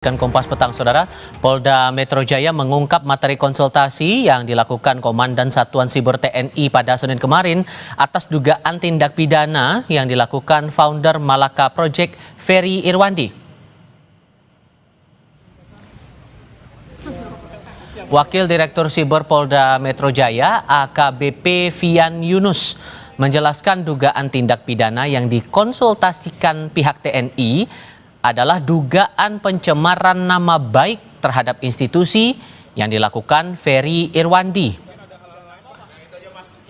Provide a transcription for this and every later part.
Kompas Petang, Saudara. Polda Metro Jaya mengungkap materi konsultasi yang dilakukan Komandan Satuan Siber TNI pada Senin kemarin atas dugaan tindak pidana yang dilakukan founder Malaka Project Ferry Irwandi. Wakil Direktur Siber Polda Metro Jaya AKBP Fian Yunus menjelaskan dugaan tindak pidana yang dikonsultasikan pihak TNI adalah dugaan pencemaran nama baik terhadap institusi yang dilakukan Ferry Irwandi.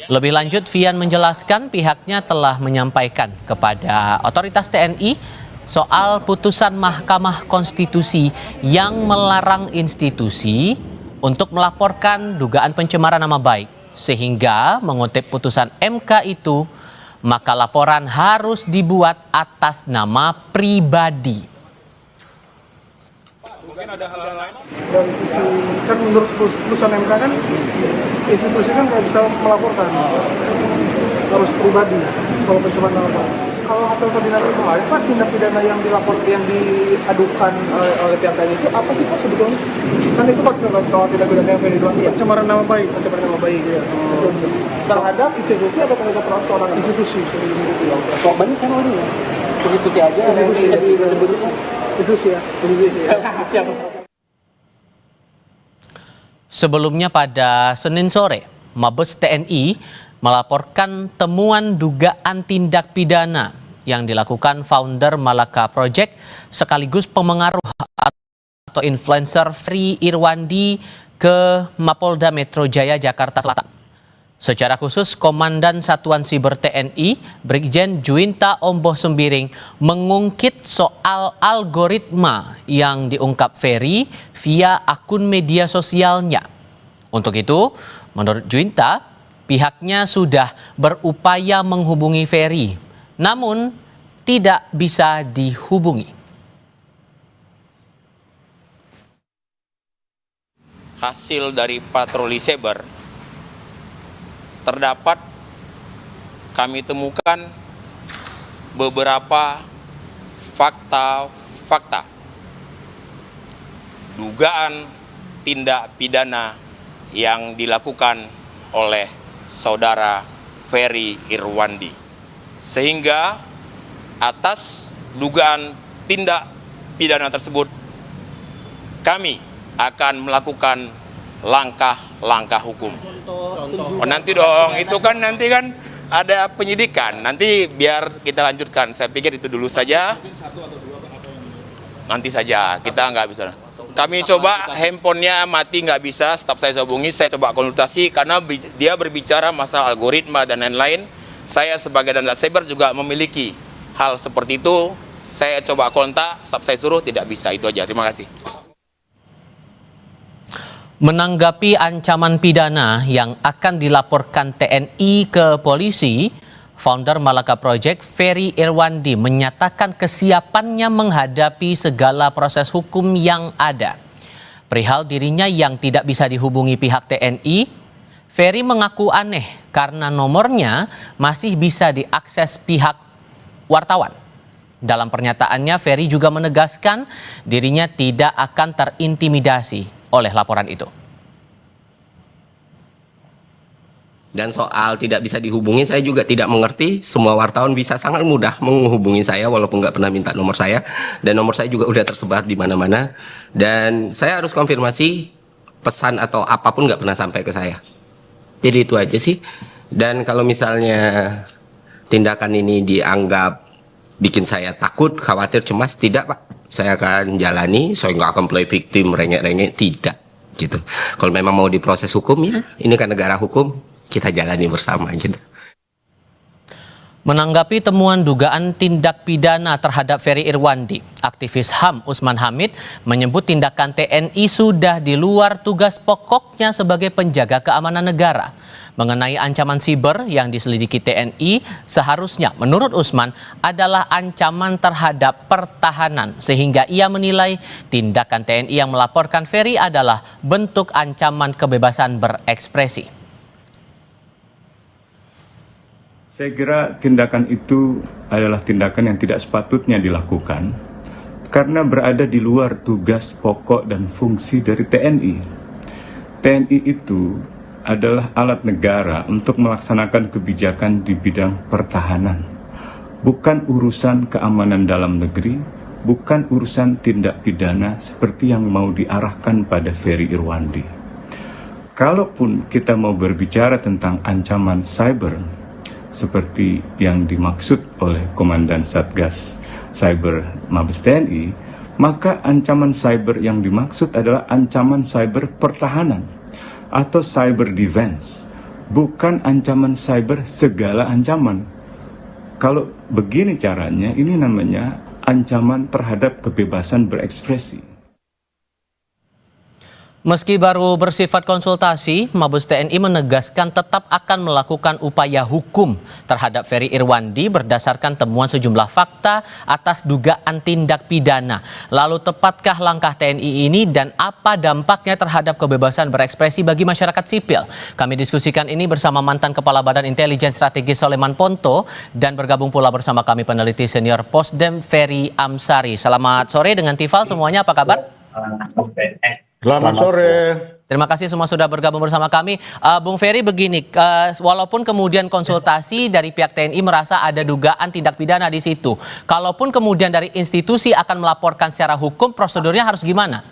Lebih lanjut, Fian menjelaskan pihaknya telah menyampaikan kepada otoritas TNI soal putusan Mahkamah Konstitusi yang melarang institusi untuk melaporkan dugaan pencemaran nama baik. Sehingga mengutip putusan MK itu, maka laporan harus dibuat atas nama pribadi. Mungkin ada hal-hal lain? Dari sisi, kan menurut putusan MK kan, institusi kan nggak bisa melaporkan, harus pribadi kalau pencemaran nama baik. Kalau hasil tindak pidana Pak, tindak pidana yang diadukan oleh pihak TNI itu apa sih Pak sebetulnya? Kan itu Pak kalau tindak pidana yang diadukan pencemaran nama baik, ya. Terhadap institusi atau terhadap seorang institusi? Kok banyak saya mau ini ya? Institusi aja, institusi ya. Sebelumnya pada Senin sore, Mabes TNI melaporkan temuan dugaan tindak pidana yang dilakukan founder Malaka Project sekaligus pemengaruh atau influencer Ferry Irwandi ke Mapolda Metro Jaya Jakarta Selatan. Secara khusus, Komandan Satuan Siber TNI Brigjen Juwinta Omboh Sembiring mengungkit soal algoritma yang diungkap Ferry via akun media sosialnya. Untuk itu, menurut Juwinta, pihaknya sudah berupaya menghubungi Ferry, namun tidak bisa dihubungi. Hasil dari patroli cyber terdapat kami temukan beberapa fakta dugaan tindak pidana yang dilakukan oleh saudara Ferry Irwandi, sehingga atas dugaan tindak pidana tersebut kami akan melakukan langkah-langkah hukum. Oh, nanti dong, itu kan nanti kan ada penyidikan, nanti biar kita lanjutkan. Saya pikir itu dulu saja. Nanti saja, kita nggak bisa. Kami coba handphonenya mati nggak bisa, staf saya hubungi, saya coba konsultasi karena dia berbicara masalah algoritma dan lain-lain. Saya sebagai Dandat Cyber juga memiliki hal seperti itu. Saya coba kontak, staf saya suruh tidak bisa, itu aja. Terima kasih. Menanggapi ancaman pidana yang akan dilaporkan TNI ke polisi, founder Malaka Project Ferry Irwandi menyatakan kesiapannya menghadapi segala proses hukum yang ada. Perihal dirinya yang tidak bisa dihubungi pihak TNI, Ferry mengaku aneh karena nomornya masih bisa diakses pihak wartawan. Dalam pernyataannya, Ferry juga menegaskan dirinya tidak akan terintimidasi oleh laporan itu. Dan soal tidak bisa dihubungi, saya juga tidak mengerti. Semua wartawan bisa sangat mudah menghubungi saya walaupun nggak pernah minta nomor saya. Dan nomor saya juga udah tersebar di mana-mana. Dan saya harus konfirmasi pesan atau apapun nggak pernah sampai ke saya. Jadi itu aja sih. Dan kalau misalnya tindakan ini dianggap bikin saya takut, khawatir, cemas, tidak Pak. Saya akan jalani, saya nggak akan play victim, rengek-rengek, tidak. Gitu. Kalau memang mau diproses hukum, ya ini kan negara hukum. Kita jalani bersama gitu. Menanggapi temuan dugaan tindak pidana terhadap Ferry Irwandi, aktivis HAM Usman Hamid menyebut tindakan TNI sudah di luar tugas pokoknya sebagai penjaga keamanan negara. Mengenai ancaman siber yang diselidiki TNI, seharusnya menurut Usman adalah ancaman terhadap pertahanan, sehingga ia menilai tindakan TNI yang melaporkan Ferry adalah bentuk ancaman kebebasan berekspresi. Saya kira tindakan itu adalah tindakan yang tidak sepatutnya dilakukan karena berada di luar tugas pokok dan fungsi dari TNI. TNI itu adalah alat negara untuk melaksanakan kebijakan di bidang pertahanan, bukan urusan keamanan dalam negeri, bukan urusan tindak pidana seperti yang mau diarahkan pada Ferry Irwandi. Kalaupun kita mau berbicara tentang ancaman cyber, seperti yang dimaksud oleh Komandan Satgas Cyber Mabes TNI, maka ancaman cyber yang dimaksud adalah ancaman cyber pertahanan atau cyber defense, bukan ancaman cyber segala ancaman. Kalau begini caranya, ini namanya ancaman terhadap kebebasan berekspresi. Meski baru bersifat konsultasi, Mabes TNI menegaskan tetap akan melakukan upaya hukum terhadap Ferry Irwandi berdasarkan temuan sejumlah fakta atas dugaan tindak pidana. Lalu tepatkah langkah TNI ini dan apa dampaknya terhadap kebebasan berekspresi bagi masyarakat sipil? Kami diskusikan ini bersama mantan Kepala Badan Intelijen Strategis Soleman Ponto dan bergabung pula bersama kami peneliti senior Posdem Ferry Amsari. Selamat sore dengan Tifal, semuanya apa kabar? Selamat sore. Terima kasih semua sudah bergabung bersama kami. Bung Ferry, begini, walaupun kemudian konsultasi dari pihak TNI merasa ada dugaan tindak pidana di situ, kalaupun kemudian dari institusi akan melaporkan secara hukum, prosedurnya harus gimana?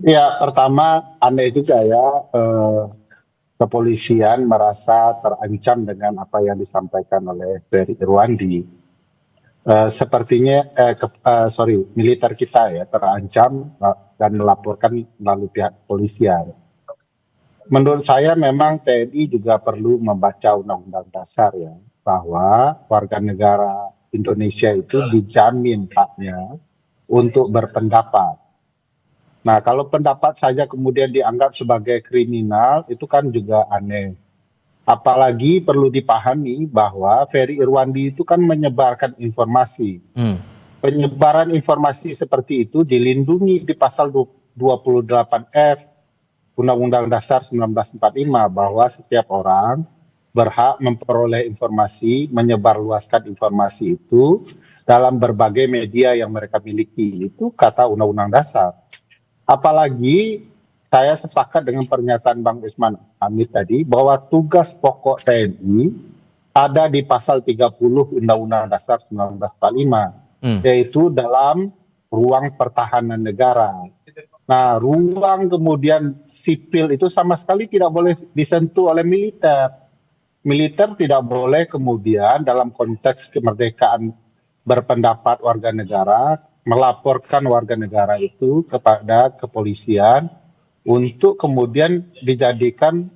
Ya, pertama aneh juga ya, kepolisian merasa terancam dengan apa yang disampaikan oleh Ferry Irwandi. Sepertinya militer kita ya terancam dan melaporkan melalui pihak kepolisian. Menurut saya memang TNI juga perlu membaca Undang-Undang Dasar ya, bahwa warga negara Indonesia itu dijamin haknya untuk berpendapat. Nah, kalau pendapat saja kemudian dianggap sebagai kriminal, itu kan juga aneh. Apalagi perlu dipahami bahwa Ferry Irwandi itu kan menyebarkan informasi. Penyebaran informasi seperti itu dilindungi di pasal 28F Undang-Undang Dasar 1945 bahwa setiap orang berhak memperoleh informasi, menyebarluaskan informasi itu dalam berbagai media yang mereka miliki. Itu kata Undang-Undang Dasar. Apalagi saya sepakat dengan pernyataan Bang Usman Hamid tadi bahwa tugas pokok TNI ada di pasal 30 Undang-Undang Dasar 1945, yaitu dalam ruang pertahanan negara. Nah, ruang kemudian sipil itu sama sekali tidak boleh disentuh oleh militer. Militer tidak boleh kemudian dalam konteks kemerdekaan berpendapat warga negara melaporkan warga negara itu kepada kepolisian untuk kemudian dijadikan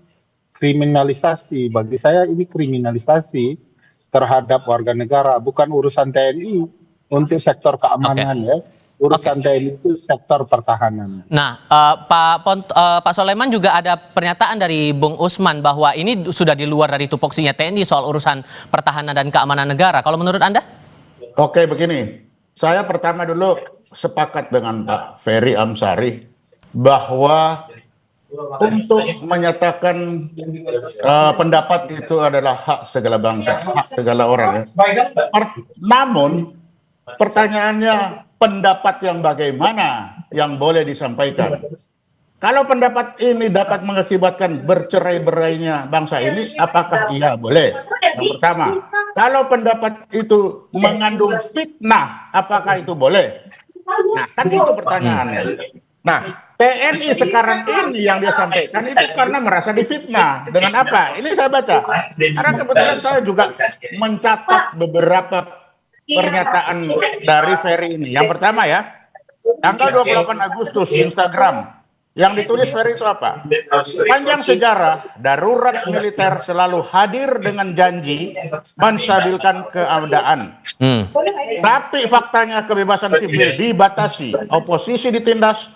kriminalisasi. Bagi saya ini kriminalisasi terhadap warga negara, bukan urusan TNI untuk sektor keamanan ya. Urusan TNI itu sektor pertahanan. Nah, Pak Soleman juga ada pernyataan dari Bung Usman bahwa ini sudah di luar dari tupoksinya TNI soal urusan pertahanan dan keamanan negara. Kalau menurut Anda? Oke, begini. Saya pertama dulu sepakat dengan Pak Ferry Amsari bahwa untuk menyatakan pendapat itu adalah hak segala bangsa, hak segala orang. Ya. Namun pertanyaannya pendapat yang bagaimana yang boleh disampaikan? Kalau pendapat ini dapat mengakibatkan bercerai-berainya bangsa ini, apakah iya boleh? Yang pertama, kalau pendapat itu mengandung fitnah, apakah itu boleh? Nah, kan itu pertanyaannya. Nah, TNI sekarang ini yang dia sampaikan itu karena merasa difitnah. Dengan apa? Ini saya baca. Karena kebetulan saya juga mencatat beberapa pernyataan dari Ferry ini. Yang pertama ya, tanggal 28 Agustus Instagram. Yang ditulis Ferry itu apa? Panjang sejarah, darurat militer selalu hadir dengan janji menstabilkan keadaan. Tapi faktanya kebebasan sipil dibatasi, oposisi ditindas,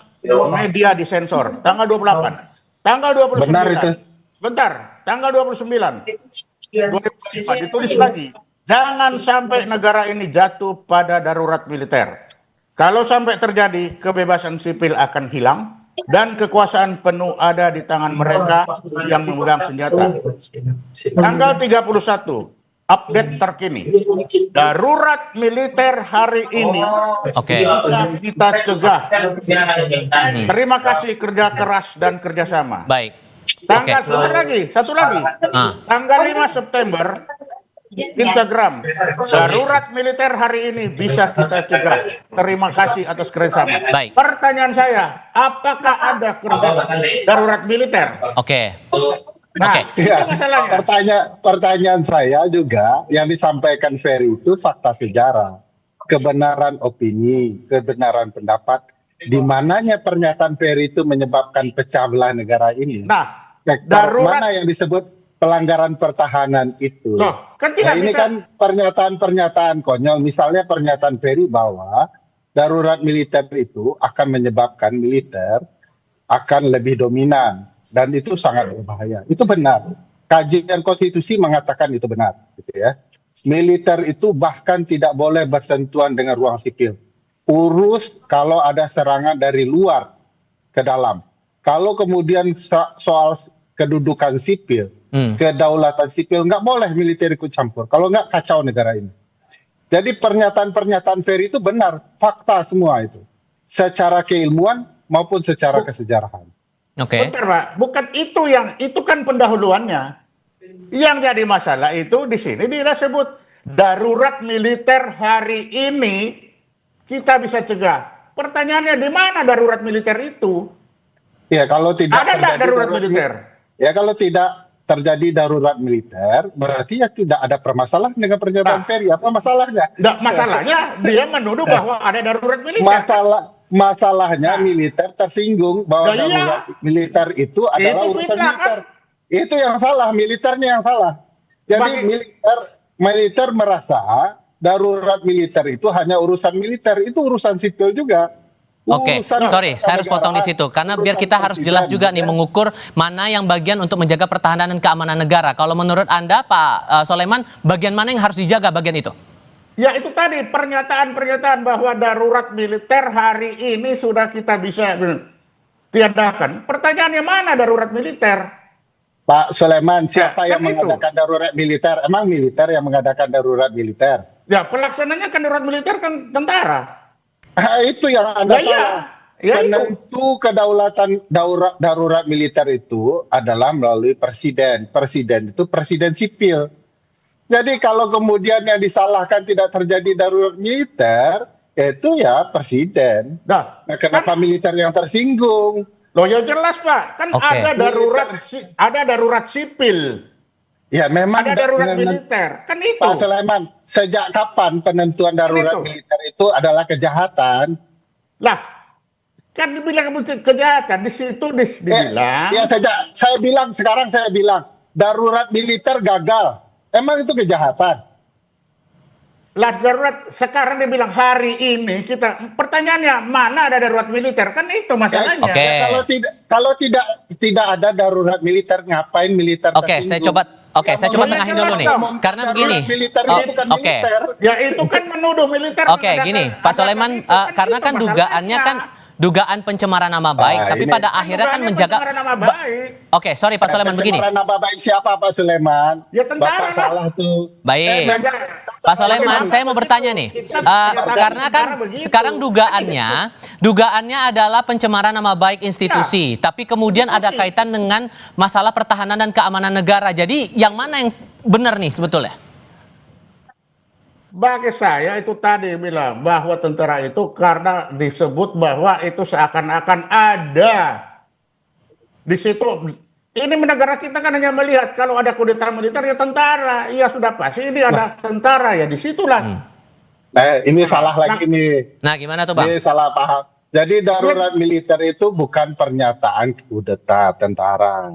media disensor. Tanggal 28. Tanggal 29. Benar itu. Bentar, tanggal 29. 2005 ditulis lagi. Jangan sampai negara ini jatuh pada darurat militer. Kalau sampai terjadi, kebebasan sipil akan hilang dan kekuasaan penuh ada di tangan mereka yang memegang senjata. Tanggal 31, update terkini. Darurat militer hari ini Oke. bisa kita cegah. Terima kasih kerja keras dan kerjasama. Baik. Tanggal Oke. sebentar lagi, satu lagi. Tanggal 5 September, Instagram, darurat militer hari ini bisa kita cegah. Terima kasih atas kerjasama. Baik. Pertanyaan saya, apakah ada kerja darurat militer? Oke. Nah, Oke. itu Ya, masalahnya. pertanyaan saya juga yang disampaikan Ferry itu fakta sejarah, kebenaran opini, kebenaran pendapat. Di mananya pernyataan Ferry itu menyebabkan pecah belah negara ini? Nah, Sektor darurat- mana yang disebut pelanggaran pertahanan itu? Loh, kan tidak Nah, ini bisa. kan pernyataan-pernyataan konyol. Misalnya pernyataan Ferry bahwa darurat militer itu akan menyebabkan militer akan lebih dominan dan itu sangat berbahaya. Itu benar. Kajian konstitusi mengatakan itu benar, gitu ya. Militer itu bahkan tidak boleh bersentuhan dengan ruang sipil. Urus kalau ada serangan dari luar ke dalam. Kalau kemudian soal kedudukan sipil, kedaulatan sipil, nggak boleh militer ikut campur. Kalau nggak kacau negara ini. Jadi pernyataan-pernyataan Ferry itu benar, fakta semua itu. Secara keilmuan maupun secara kesejarahan. Oke. Bentar, Pak. Bukan itu kan pendahuluannya. Yang jadi masalah itu di sini disebut darurat militer hari ini kita bisa cegah. Pertanyaannya di mana darurat militer itu? Ya, kalau tidak Ada nggak terjadi darurat militer? Ya, kalau tidak terjadi darurat militer, berarti ya tidak ada permasalahan dengan pernyataan Nah. Ferry. Apa masalahnya? Nggak, masalahnya dia menuduh bahwa ada darurat militer. Masalahnya Nah. militer tersinggung bahwa Nah, iya. darurat militer itu adalah Itu urusan fitnah, militer. kan? Itu yang salah, militernya yang salah. Jadi militer merasa darurat militer itu hanya urusan militer, itu urusan sipil juga. Oke, Urusan sorry, saya harus potong di kenegaraan, situ karena biar urusan kita harus jelas presiden, juga nih ya. mengukur mana yang bagian untuk menjaga pertahanan dan keamanan negara. Kalau menurut Anda, Pak Soleman, bagian mana yang harus dijaga bagian itu? Ya itu tadi pernyataan-pernyataan bahwa darurat militer hari ini sudah kita bisa tiadakan. Pertanyaannya mana darurat militer? Pak Soleman, siapa Ya, yang kan itu. mengadakan darurat militer? Emang militer yang mengadakan darurat militer? Ya pelaksananya kan darurat militer kan tentara. Itu yang Anda Ya, iya. salah. Ya, itu. Penentu kedaulatan darurat militer itu adalah melalui presiden. Presiden itu presiden sipil. Jadi kalau kemudian yang disalahkan tidak terjadi darurat militer, itu ya presiden. Nah, Nah, kenapa militer yang tersinggung? loh ya jelas Pak, kan Oke. ada darurat sipil, Ya memang ada darurat militer, kan itu. Pak Sulaiman, sejak kapan penentuan darurat itu. militer itu adalah kejahatan? Lah, kan dibilang kejahatan di situ dibilang. Ya sekarang saya bilang darurat militer gagal. Emang itu kejahatan? Lah darurat sekarang dia bilang hari ini pertanyaannya mana ada darurat militer, kan itu masalahnya. Oke. Ya, kalau tidak ada darurat militer, ngapain militer Oke, saya coba tengahin dulu nih. Karena begini. Militer ini bukan Oke. militer. Ya itu kan menuduh militer. Oke, gini, Pak Soleman, karena kan dugaannya kan dugaan pencemaran nama baik, tapi ini- pada akhirnya kan menjaga. nama baik. Oke, sorry Pak Soleman begini. Pencemaran nama baik siapa Pak Sulaiman? Ya, tentara Bapak lah. salah tuh. Baik. Pak Soleman, saya mau bertanya nih, karena kan sekarang dugaannya adalah pencemaran nama baik institusi, tapi kemudian ada kaitan dengan masalah pertahanan dan keamanan negara. Jadi yang mana yang benar nih sebetulnya? Bagi saya itu tadi bilang bahwa tentara itu karena disebut bahwa itu seakan-akan ada di situ. Ini negara kita kan hanya melihat kalau ada kudeta militer ya tentara, iya sudah pasti ini ada tentara ya disitulah. Ini salah lagi nih. Nah, gimana tuh Bang? Ini salah paham. Jadi darurat militer itu bukan pernyataan kudeta tentara.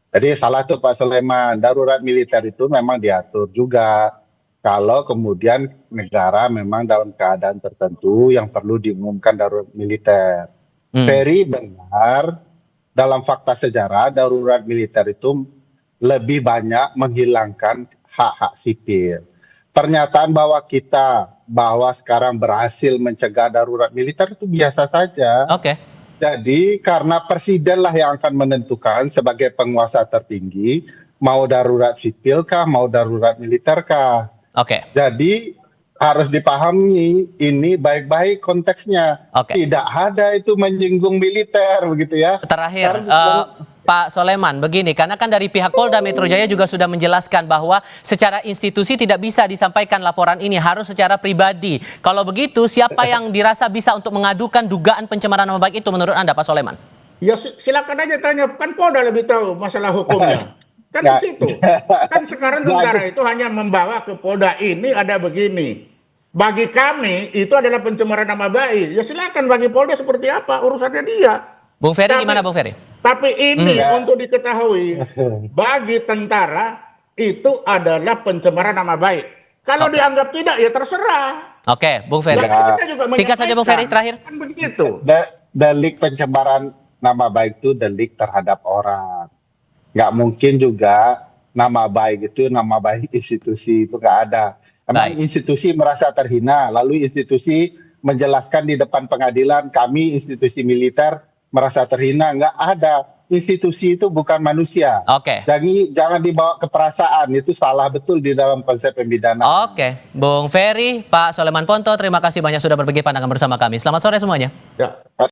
Jadi salah tuh Pak Sulaiman. Darurat militer itu memang diatur juga. Kalau kemudian negara memang dalam keadaan tertentu yang perlu diumumkan darurat militer. Ferry benar, dalam fakta sejarah darurat militer itu lebih banyak menghilangkan hak-hak sipil. Pernyataan bahwa sekarang berhasil mencegah darurat militer itu biasa saja. Oke. Jadi karena presidenlah yang akan menentukan sebagai penguasa tertinggi mau darurat sipil kah, mau darurat militer kah. Oke. Jadi harus dipahami ini baik-baik konteksnya. Oke. Tidak ada itu menyinggung militer begitu ya. Terakhir, Karena- Pak Soleman, begini, karena kan dari pihak Polda Metro Jaya juga sudah menjelaskan bahwa secara institusi tidak bisa disampaikan laporan ini, harus secara pribadi. Kalau begitu, siapa yang dirasa bisa untuk mengadukan dugaan pencemaran nama baik itu menurut Anda, Pak Soleman? Ya silakan aja tanya, kan Polda lebih tahu masalah hukumnya. Kan Ya. di situ. Kan sekarang tentara itu hanya membawa ke Polda ini ada begini. Bagi kami itu adalah pencemaran nama baik. Ya silakan bagi Polda seperti apa urusannya dia. Bung Ferry Tapi- gimana Bung Ferry? Tapi ini Ya. untuk diketahui, bagi tentara itu adalah pencemaran nama baik. Kalau dianggap tidak ya terserah. Oke, Bung Ferry. Bahkan kita juga Singkat saja Bung Ferry, terakhir. Kan begitu. Delik pencemaran nama baik itu delik terhadap orang. Nggak mungkin juga nama baik itu nama baik institusi itu nggak ada. Emang Baik. institusi merasa terhina, lalu institusi menjelaskan di depan pengadilan kami institusi militer merasa terhina, nggak ada. Institusi itu bukan manusia. Oke. Jadi jangan dibawa ke perasaan, itu salah betul di dalam konsep pemidanaan. Oke, Bung Ferry, Pak Soleman Ponto, terima kasih banyak sudah berbagi pandangan bersama kami. Selamat sore semuanya. Ya.